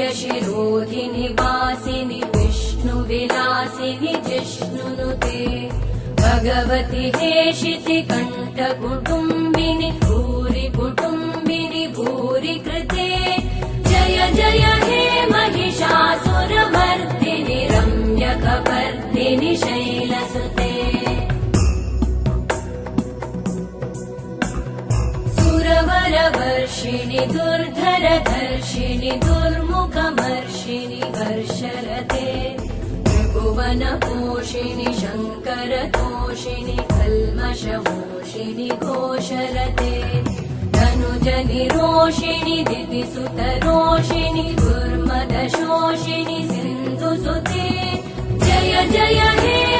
अरविन्द्यशिरोधिनि वासिनि विष्णुविलासिनि जिष्णुनुते भगवति हेशिति कण्ठकुटुम्बिनि भूरि कुटुम्बिनि भूरि कृते जय जय हे महिषासुरमर्दिनि रम्यकपर्दिनि शैलसुते सुरवरवर्षिणि दुर्धरधर्षिणि दुर्मुखमर्षिणि हर्षरते त्रिभुवनपोषिणि शङ्करतोषिणि कल्मषमोषिणि घोषरते धनुजनिरोषिणि दितिसुतरोषिणि दुर्मदशोषिणि सिन्धुसुते जय जय हे